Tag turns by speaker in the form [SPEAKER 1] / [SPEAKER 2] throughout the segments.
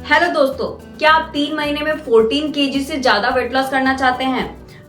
[SPEAKER 1] Hello दोस्तों, क्या आप 3 महीने में 14 केजी से ज्यादा वेट लॉस करना चाहते हैं?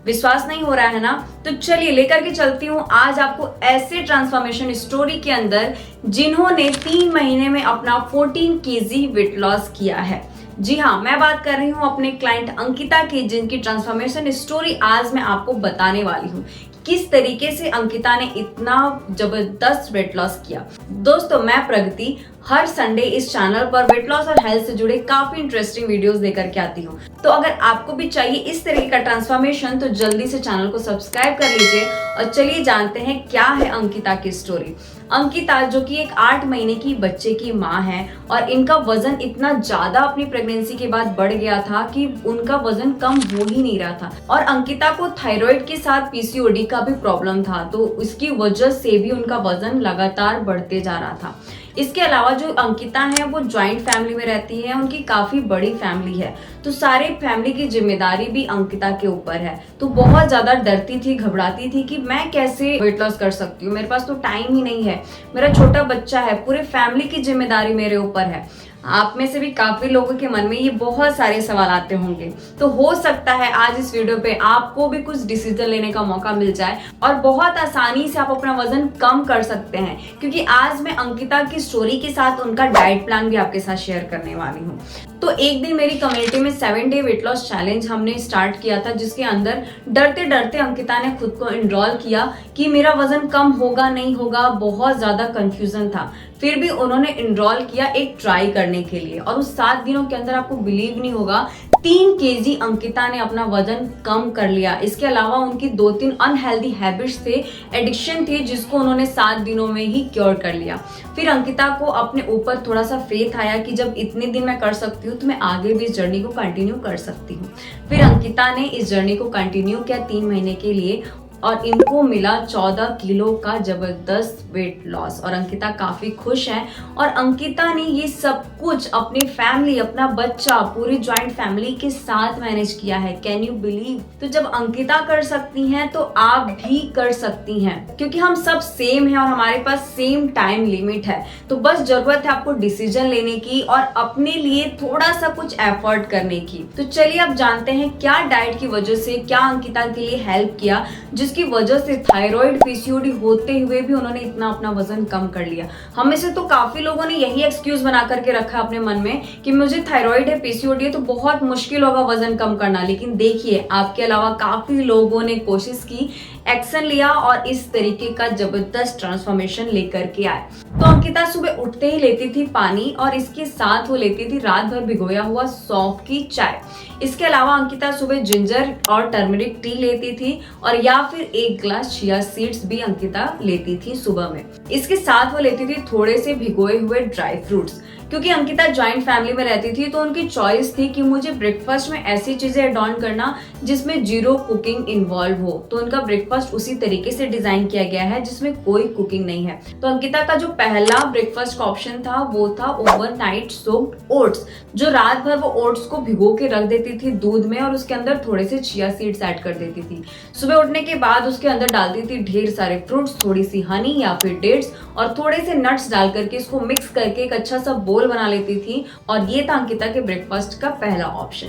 [SPEAKER 1] विश्वास नहीं हो रहा है ना? तो चलिए लेकर के चलती हूँ आज आपको ऐसे ट्रांसफॉर्मेशन स्टोरी के अंदर जिन्होंने 3 महीने में अपना 14 केजी वेट लॉस किया है। जी हाँ, मैं बात कर रही हूँ अपने क्लाइंट अंकिता की, जिनकी ट्रांसफॉर्मेशन स्टोरी आज मैं आपको बताने वाली हूँ। किस तरीके से अंकिता ने इतना जबरदस्त वेट लॉस किया। दोस्तों, मैं प्रगति हर संडे इस चैनल पर वेट लॉस और हेल्थ से जुड़े काफी इंटरेस्टिंग वीडियोस लेकर के आती हूँ। तो अगर आपको भी चाहिए इस तरीके का ट्रांसफॉर्मेशन तो जल्दी से चैनल को सब्सक्राइब कर लीजिए। और चलिए जानते हैं क्या है अंकिता की स्टोरी। अंकिता, जो कि एक 8 महीने की बच्चे की माँ है, और इनका वजन इतना ज्यादा अपनी प्रेगनेंसी के बाद बढ़ गया था कि उनका वजन कम हो ही नहीं रहा था। और अंकिता को थायराइड के साथ पीसीओडी का भी प्रॉब्लम था, तो उसकी वजह से भी उनका वजन लगातार बढ़ते जा रहा था। इसके अलावा जो अंकिता है वो ज्वाइंट फैमिली में रहती है, उनकी काफी बड़ी फैमिली है, तो सारे फैमिली की जिम्मेदारी भी अंकिता के ऊपर है। तो बहुत ज्यादा डरती थी, घबराती थी कि मैं कैसे वेट लॉस कर सकती हूँ, मेरे पास तो टाइम ही नहीं है, मेरा छोटा बच्चा है, पूरे फैमिली की जिम्मेदारी मेरे ऊपर है। आप में से भी काफी लोगों के मन में ये बहुत सारे सवाल आते होंगे। तो हो सकता है आज इस वीडियो पे आपको भी कुछ डिसीजन लेने का मौका मिल जाए और बहुत आसानी से आप अपना वजन कम कर सकते हैं, क्योंकि आज मैं अंकिता की स्टोरी के साथ उनका डाइट प्लान भी आपके साथ शेयर करने वाली हूँ। तो एक दिन मेरी कम्युनिटी में 7 डे वेट लॉस चैलेंज हमने स्टार्ट किया था, जिसके अंदर डरते डरते अंकिता ने खुद को इनरोल किया कि मेरा वजन कम होगा नहीं होगा, बहुत ज्यादा कंफ्यूजन था। फिर भी उन्होंने इनरोल किया एक ट्राई करने के लिए, और उस 7 दिनों के अंदर आपको बिलीव नहीं होगा 3 केजी अंकिता ने अपना वजन कम कर लिया। इसके अलावा उनकी 2-3 अनहेल्दी हैबिट्स थे, एडिक्शन थे, जिसको उन्होंने 7 दिनों में ही क्योर कर लिया। फिर अंकिता को अपने ऊपर थोड़ा सा फेथ आया कि जब इतने दिन मैं कर सकती हूँ तो मैं आगे भी इस जर्नी को कंटिन्यू कर सकती हूँ। फिर अंकिता ने इस जर्नी को कंटिन्यू किया 3 महीने के लिए, और इनको मिला 14 किलो का जबरदस्त वेट लॉस, और अंकिता काफी खुश है। और अंकिता ने ये सब कुछ अपनी फैमिली, अपना बच्चा, पूरी ज्वाइंट फैमिली के साथ मैनेज किया है। Can you believe? तो जब अंकिता कर सकती हैं तो आप भी कर सकती हैं, क्योंकि हम सब सेम हैं और हमारे पास सेम टाइम लिमिट है। तो बस जरूरत है आपको डिसीजन लेने की और अपने लिए थोड़ा सा कुछ एफर्ट करने की। तो चलिए अब जानते हैं क्या डाइट की वजह से क्या अंकिता के लिए हेल्प किया, जिसकी वजह से थायराइड पीसीओडी होते हुए भी उन्होंने इतना अपना वजन कम कर लिया। हम में से तो काफी लोगों ने यही एक्सक्यूज बना करके रखा अपने मन में कि मुझे थायराइड है, पीसीओडी है, तो बहुत मुश्किल होगा वजन कम करना। लेकिन देखिए, आपके अलावा काफी लोगों ने कोशिश की, एक्शन लिया और इस तरीके का जबरदस्त ट्रांसफॉर्मेशन लेकर के आए। तो अंकिता सुबह उठते ही लेती थी पानी, और इसके साथ वो लेती थी रात भर भिगोया हुआ सौंफ की चाय। इसके अलावा अंकिता सुबह जिंजर और टर्मरिक टी लेती थी, और या फिर 1 ग्लास चिया सीड्स भी अंकिता लेती थी सुबह में। इसके साथ वो लेती थी थोड़े से भिगोए हुए ड्राई फ्रूट्स। क्योंकि अंकिता ज्वाइंट फैमिली में रहती थी तो उनकी चॉइस थी कि मुझे ब्रेकफास्ट में ऐसी चीजें एड ऑन करना जिसमें 0 कुकिंग इन्वॉल्व हो। तो उनका ब्रेकफास्ट उसी तरीके से डिजाइन किया गया है जिसमें कोई कुकिंग नहीं है। तो अंकिता का जो पहला ब्रेकफास्ट का ऑप्शन था वो था ओवरनाइट सोक्ड ओट्स, जो रात भर वो ओट्स को भिगो के रख देती थी दूध में, और उसके अंदर थोड़े से चिया सीड्स ऐड कर देती थी। सुबह उठने के बाद उसके अंदर डालती थी ढेर सारे फ्रूट्स, थोड़ी सी हनी या फिर डेट्स, और थोड़े से नट्स डाल करके इसको मिक्स करके एक अच्छा सा बोल बना लेती थी। और ये था अंकिता के ब्रेकफास्ट का पहला ऑप्शन।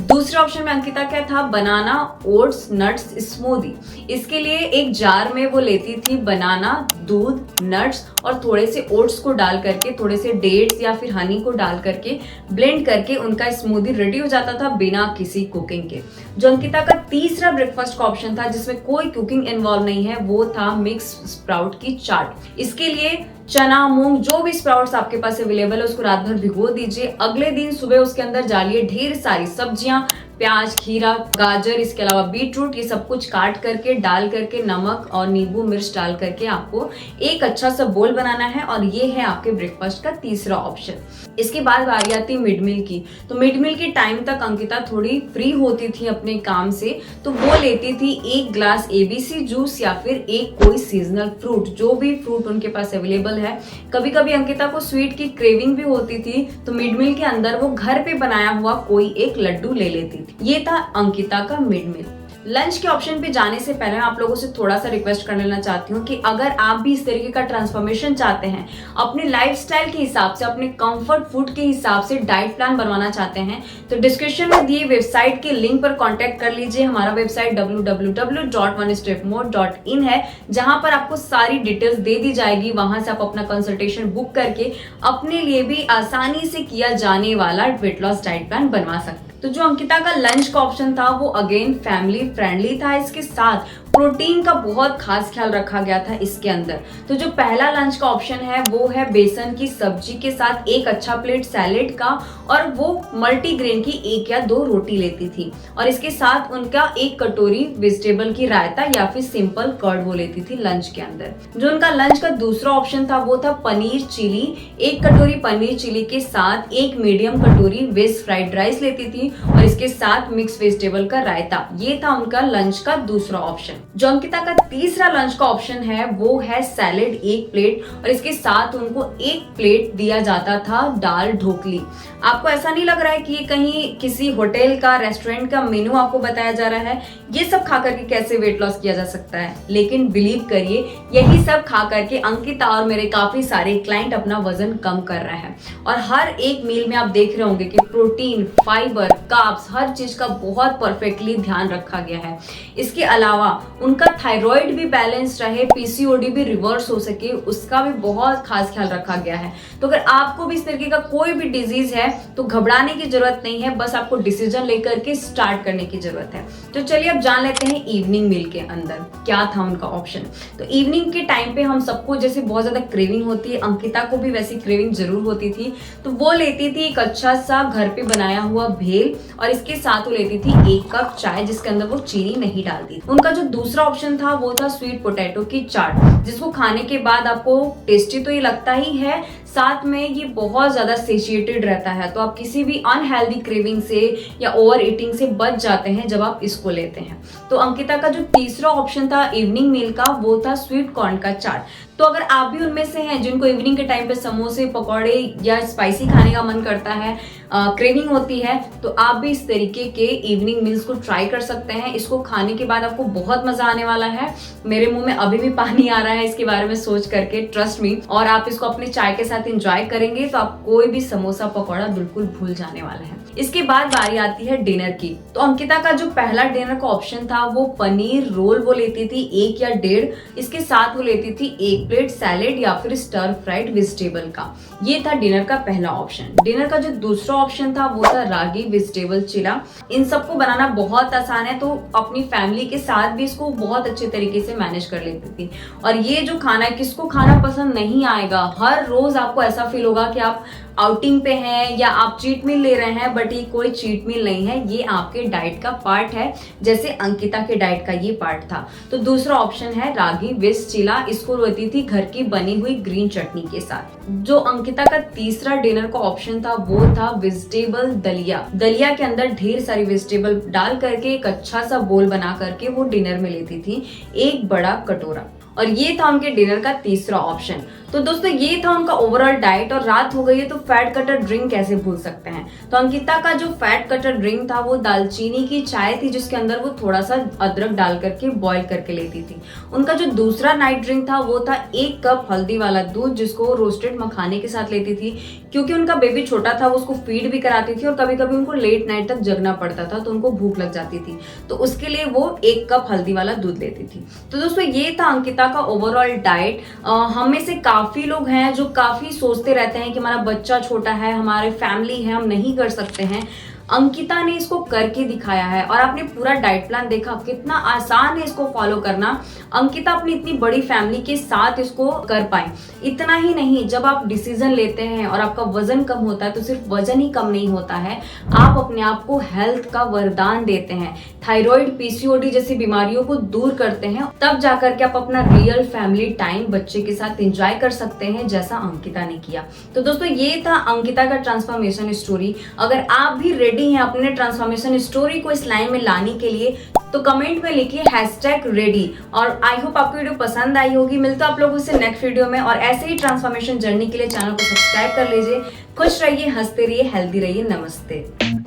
[SPEAKER 1] दूसरे ऑप्शन में अंकिता क्या था? बनाना ओट्स नट्स स्मूदी। इसके लिए एक जार में वो लेती थी बनाना, दूध, नट्स और थोड़े से ओट्स को डाल करके, थोड़े से डेट्स या फिर हनी को डाल करके ब्लेंड करके उनका स्मूदी रेडी हो जाता था बिना किसी कुकिंग के। जो अंकिता का तीसरा ब्रेकफास्ट का ऑप्शन था जिसमें कोई कुकिंग इन्वॉल्व नहीं है, वो था मिक्स स्प्राउट की चाट। इसके लिए चना, मूंग, जो भी स्प्राउट्स आपके पास अवेलेबल है उसको रात भर भिगो दीजिए। अगले दिन सुबह उसके अंदर डालिए ढेर सारी सब्जियां, प्याज, खीरा, गाजर, इसके अलावा बीटरूट, ये सब कुछ काट करके डाल करके नमक और नींबू मिर्च डाल करके आपको एक अच्छा सा बोल बनाना है, और ये है आपके ब्रेकफास्ट का तीसरा ऑप्शन। इसके बाद बारी आती मिड मील की। तो मिड मील के टाइम तक अंकिता थोड़ी फ्री होती थी अपने काम से, तो वो लेती थी 1 ग्लास एबीसी जूस या फिर एक कोई सीजनल फ्रूट, जो भी फ्रूट उनके पास अवेलेबल है। कभी कभी अंकिता को स्वीट की क्रेविंग भी होती थी, तो मिड मील के अंदर वो घर पे बनाया हुआ कोई एक लड्डू ले लेती थी। ये था अंकिता का मिड मील। लंच के ऑप्शन पे जाने से पहले मैं आप लोगों से थोड़ा सा रिक्वेस्ट कर लेना चाहती हूँ कि अगर आप भी इस तरीके का ट्रांसफॉर्मेशन चाहते हैं, अपने लाइफस्टाइल के हिसाब से, अपने कंफर्ट फूड के हिसाब से डाइट प्लान बनवाना चाहते हैं, तो डिस्क्रिप्शन में दिए वेबसाइट के लिंक पर कॉन्टेक्ट कर लीजिए। हमारा वेबसाइट www.onestepmore.in है, जहां पर आपको सारी डिटेल्स दे दी जाएगी। वहां से आप अपना कंसल्टेशन बुक करके अपने लिए भी आसानी से किया जाने वाला वेट लॉस डाइट प्लान बनवा सकते हैं। तो जो अंकिता का लंच का ऑप्शन था वो अगेन फैमिली फ्रेंडली था, इसके साथ प्रोटीन का बहुत खास ख्याल रखा गया था इसके अंदर। तो जो पहला लंच का ऑप्शन है वो है बेसन की सब्जी के साथ एक अच्छा प्लेट सैलेड का, और वो मल्टीग्रेन की 1 या 2 रोटी लेती थी, और इसके साथ उनका 1 कटोरी वेजिटेबल की रायता या फिर सिंपल कर्ड वो लेती थी लंच के अंदर। जो उनका लंच का दूसरा ऑप्शन था वो था पनीर चिली, 1 कटोरी पनीर चिली के साथ 1 मीडियम कटोरी वेज फ्राइड राइस लेती थी, और इसके साथ मिक्स वेजिटेबल का रायता। ये था उनका लंच का दूसरा ऑप्शन। जो अंकिता का तीसरा लंच का ऑप्शन है वो है सैलेड 1 प्लेट, और इसके साथ उनको 1 प्लेट दिया जाता था दाल ढोकली। आपको ऐसा नहीं लग रहा है कि ये कहीं किसी होटल का, रेस्टोरेंट का मेनू आपको बताया जा रहा है? ये सब खा करके कैसे वेट लॉस किया जा सकता है? लेकिन बिलीव करिए, यही सब खा करके अंकिता और मेरे काफी सारे क्लाइंट अपना वजन कम कर रहे हैं। और हर एक मील में आप देख रहे होंगे कि प्रोटीन, फाइबर, कार्ब्स, हर चीज का बहुत परफेक्टली ध्यान रखा गया है। इसके अलावा उनका थायराइड भी बैलेंस रहे, पीसीओडी भी रिवर्स हो सके, उसका भी बहुत खास ख्याल रखा गया है। तो अगर आपको भी इस तरीके का कोई भी डिजीज है तो घबराने की जरूरत नहीं है, बस आपको डिसीजन लेकर के स्टार्ट करने की जरूरत है। तो चलिए अब जान लेते हैं इवनिंग मील के अंदर क्या था उनका ऑप्शन। तो इवनिंग के टाइम पे हम सबको जैसे बहुत ज्यादा क्रेविंग होती है, अंकिता को भी वैसी क्रेविंग जरूर होती थी, तो वो लेती थी एक अच्छा सा घर पे बनाया हुआ भेल, और इसके साथ वो लेती थी 1 कप चाय, जिसके अंदर वो चीनी नहीं डालती। उनका जो दूसरा ऑप्शन था वो था स्वीट पोटैटो की चाट, जिसको खाने के बाद आपको टेस्टी तो ये लगता ही है, साथ में ये बहुत ज्यादा सेशिएटेड रहता है, तो आप किसी भी अनहेल्दी क्रेविंग से या ओवर ईटिंग से बच जाते हैं जब आप इसको लेते हैं। तो अंकिता का जो तीसरा ऑप्शन था इवनिंग मील का वो था स्वीट कॉर्न का चाट। तो अगर आप भी उनमें से हैं जिनको इवनिंग के टाइम पे समोसे, पकौड़े या स्पाइसी खाने का मन करता है, क्रेविंग होती है, तो आप भी इस तरीके के इवनिंग मील्स को ट्राई कर सकते हैं। इसको खाने के बाद आपको बहुत मजा आने वाला है। मेरे मुंह में अभी भी पानी आ रहा है इसके बारे में सोच करके, ट्रस्ट मी। और आप इसको अपने चाय के साथ एंजॉय करेंगे तो आप कोई भी समोसा, पकौड़ा बिल्कुल भूल जाने वाले हैं। इसके बाद बारी आती है डिनर की। तो अंकिता का जो पहला डिनर का ऑप्शन था वो पनीर रोल वो लेती थी 1 या 1.5, इसके साथ वो लेती थी 1 प्लेट सैलेड या फिर स्टर फ्राइड वेजिटेबल का। ये था डिनर का पहला ऑप्शन। डिनर का जो दूसरा ऑप्शन था वो था रागी वेजिटेबल चिला। इन सबको बनाना बहुत आसान है, तो अपनी फैमिली के साथ भी इसको बहुत अच्छे तरीके से मैनेज कर लेती थी। और ये जो खाना है, किसको खाना पसंद नहीं आएगा? हर रोज आपको ऐसा फील होगा कि आप आउटिंग पे हैं या आप चीट मील ले रहे हैं, बट ये कोई चीट मील नहीं है, ये आपके डाइट का पार्ट है, जैसे अंकिता के डाइट का ये पार्ट था। तो दूसरा ऑप्शन है रागी वेज चिला, इसको लेती थी घर की बनी हुई ग्रीन चटनी के साथ। जो अंकिता का तीसरा डिनर का ऑप्शन था वो था वेजिटेबल दलिया। दलिया के अंदर ढेर सारी वेजिटेबल डाल करके एक अच्छा सा बोल बना करके वो डिनर में लेती थी 1 बड़ा कटोरा, और ये था उनके डिनर का तीसरा ऑप्शन। तो दोस्तों ये था उनका ओवरऑल डाइट। और रात हो गई है तो फैट कटर ड्रिंक कैसे भूल सकते हैं? तो अंकिता का जो फैट कटर ड्रिंक था वो दालचीनी की चाय थी, जिसके अंदर वो थोड़ा सा अदरक डाल करके बॉईल करके लेती थी। उनका जो दूसरा नाइट ड्रिंक था वो था 1 कप हल्दी वाला दूध, जिसको वो रोस्टेड मखाने के साथ लेती थी। क्योंकि उनका बेबी छोटा था, वो उसको फीड भी कराती थी और कभी कभी उनको लेट नाइट तक जगना पड़ता था, तो उनको भूख लग जाती थी, तो उसके लिए वो 1 कप हल्दी वाला दूध लेती थी। तो दोस्तों ये था अंकिता का ओवरऑल डाइट। हम में से काफी लोग हैं जो काफी सोचते रहते हैं कि हमारा बच्चा छोटा है, हमारे फैमिली है, हम नहीं कर सकते हैं। अंकिता ने इसको करके दिखाया है, और आपने पूरा डाइट प्लान देखा कितना आसान है इसको फॉलो करना। अंकिता अपनी इतनी बड़ी फैमिली के साथ इसको कर पाए। इतना ही नहीं, जब आप डिसीजन लेते हैं और आपका वजन कम होता है तो सिर्फ वजन ही कम नहीं होता है, आप अपने आप को हेल्थ का वरदान देते हैं, थायराइड, पीसीओडी जैसी बीमारियों को दूर करते हैं, तब जाकर के आप अपना रियल फैमिली टाइम बच्चे के साथ एंजॉय कर सकते हैं, जैसा अंकिता ने किया। तो दोस्तों ये था अंकिता का ट्रांसफॉर्मेशन स्टोरी। अगर आप भी रेडी हैं अपने ट्रांसफॉर्मेशन स्टोरी को इस लाइन में लाने के लिए, तो कमेंट में लिखिए #ready। और आई होप आपको वीडियो पसंद आई होगी। मिलता आप लोगों से नेक्स्ट वीडियो में, और ऐसे ही ट्रांसफॉर्मेशन जर्नी के लिए चैनल को सब्सक्राइब कर लीजिए। खुश रहिए, हंसते रहिए, हेल्दी रहिए। नमस्ते।